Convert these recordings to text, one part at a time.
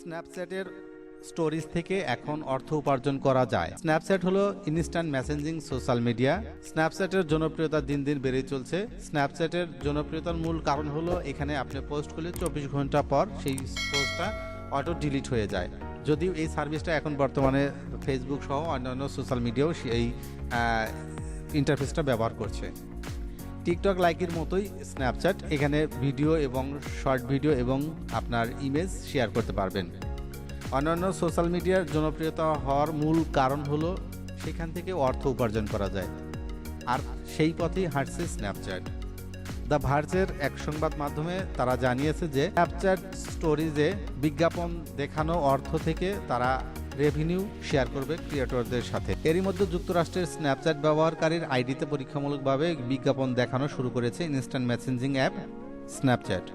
স্ন্যাপচ্যাটের stories থেকে এখন অর্থ উপার্জন করা যায়। স্ন্যাপচ্যাট হলো ইনস্ট্যান্ট মেসেঞ্জিং সোশ্যাল মিডিয়া। স্ন্যাপচ্যাটের জনপ্রিয়তা দিন দিন বেড়েই চলছে। স্ন্যাপচ্যাটের জনপ্রিয়তার মূল কারণ হলো এখানে আপনি পোস্ট করলে 24 ঘন্টা পর সেই পোস্টটা অটো ডিলিট হয়ে যায়। যদিও এই সার্ভিসটা এখন বর্তমানে ফেসবুক সহ অন্যান্য সোশ্যাল মিডিয়াও এই ইন্টারফেসটা ব্যবহার করছে। টিকটক লাইকের মতোই স্ন্যাপচ্যাট, এখানে ভিডিও এবং শর্ট ভিডিও এবং আপনার ইমেজ শেয়ার করতে পারবেন। অন্যান্য সোশ্যাল মিডিয়ার জনপ্রিয়তা হওয়ার মূল কারণ হলো সেখান থেকে অর্থ উপার্জন করা যায়, আর সেই পথেই হাঁটছে স্ন্যাপচ্যাট। 𝗦𝗵𝗿𝗲 এক সংবাদ মাধ্যমে তারা জানিয়েছে যে স্ন্যাপচ্যাট স্টোরিজে বিজ্ঞাপন দেখানো অর্থ থেকে তারা রেভিনিউ শেয়ার করবে ক্রিয়েটরদের সাথে। এরই মধ্যে যুক্তরাষ্ট্রের স্ন্যাপচ্যাট ব্যবহারকারীর আইডিতে পরীক্ষামূলকভাবে বিজ্ঞাপন দেখানো শুরু করেছে ইনস্ট্যান্ট মেসেঞ্জিং অ্যাপ স্ন্যাপচ্যাট।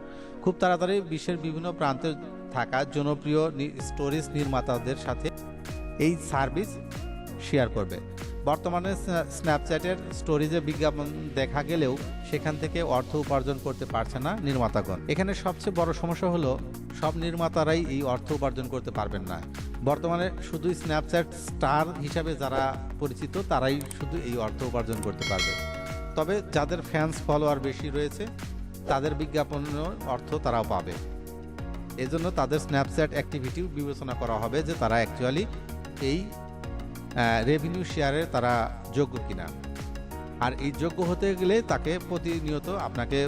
খুব তাড়াতাড়ি বিশ্বের বিভিন্ন প্রান্তে থাকা জনপ্রিয় স্টোরিজ নির্মাতাদের সাথে এই সার্ভিস শেয়ার করবে। বর্তমানে স্ন্যাপচ্যাটের স্টোরিজে বিজ্ঞাপন দেখা গেলেও সেখান থেকে অর্থ উপার্জন করতে পারছে না নির্মাতাগণ। এখানে সবচেয়ে বড় সমস্যা হলো সব নির্মাতারাই এই অর্থ উপার্জন করতে পারবেন না। বর্তমানে শুধু স্ন্যাপচ্যাট স্টার হিসাবে যারা পরিচিত তারাই শুধু এই অর্থ উপার্জন করতে পারবে। তবে যাদের ফ্যান্স ফলোয়ার বেশি রয়েছে তাদের বিজ্ঞাপনের অর্থ তারাও পাবে। এজন্য তাদের স্ন্যাপচ্যাট অ্যাক্টিভিটিও বিবেচনা করা হবে যে তারা অ্যাকচুয়ালি এই রেভিনিউ শেয়ারের তারা যোগ্য কিনা। আর এই যোগ্য হতে গেলে তাকে প্রতিনিয়ত আপনাকে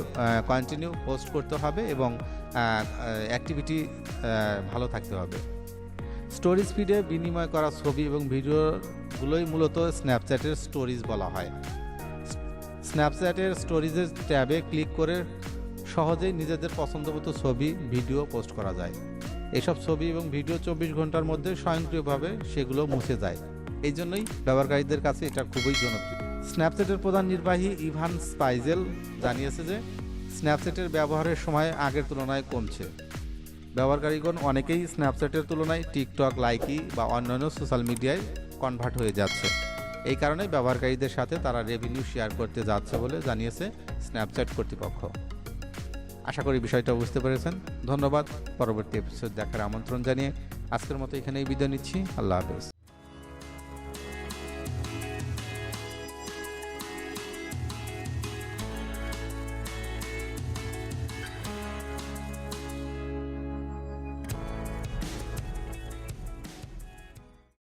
কন্টিনিউ পোস্ট করতে হবে এবং অ্যাক্টিভিটি ভালো থাকতে হবে। স্টোরিজ ফিডে বিনিময় করা ছবি এবং ভিডিওগুলোই মূলত স্ন্যাপচ্যাটের স্টোরিজ বলা হয়। স্ন্যাপচ্যাটের স্টোরিজের ট্যাবে ক্লিক করে সহজেই নিজেদের পছন্দমতো ছবি ভিডিও পোস্ট করা যায়। এসব ছবি এবং ভিডিও 24 ঘন্টার মধ্যে স্বয়ংক্রিয়ভাবে সেগুলো মুছে যায়। এই জন্যই ব্যবহারকারীদের কাছে এটা খুবই জনপ্রিয়। স্ন্যাপচ্যাটের প্রধান নির্বাহী 𝗍𝗵𝗿𝗲 জানিয়েছে যে স্ন্যাপচ্যাটের ব্যবহারের সময় আগের তুলনায় কমছে। ব্যবহারকারীগণ অনেকেই স্ন্যাপচ্যাটের তুলনায় টিকটক, লাইকি বা অন্যান্য সোশ্যাল মিডিয়ায় কনভার্ট হয়ে যাচ্ছে। এই কারণে ব্যবহারকারীদের সাথে তারা রেভিনিউ শেয়ার করতে যাচ্ছে বলে জানিয়েছে স্ন্যাপচ্যাট কর্তৃপক্ষ। আশা করি বিষয়টা বুঝতে পেরেছেন। ধন্যবাদ। পরবর্তী এপিসোড দেখার আমন্ত্রণ জানিয়ে আজকের মতো এখানেই বিদায় নিচ্ছি। আল্লাহ হাফেজ।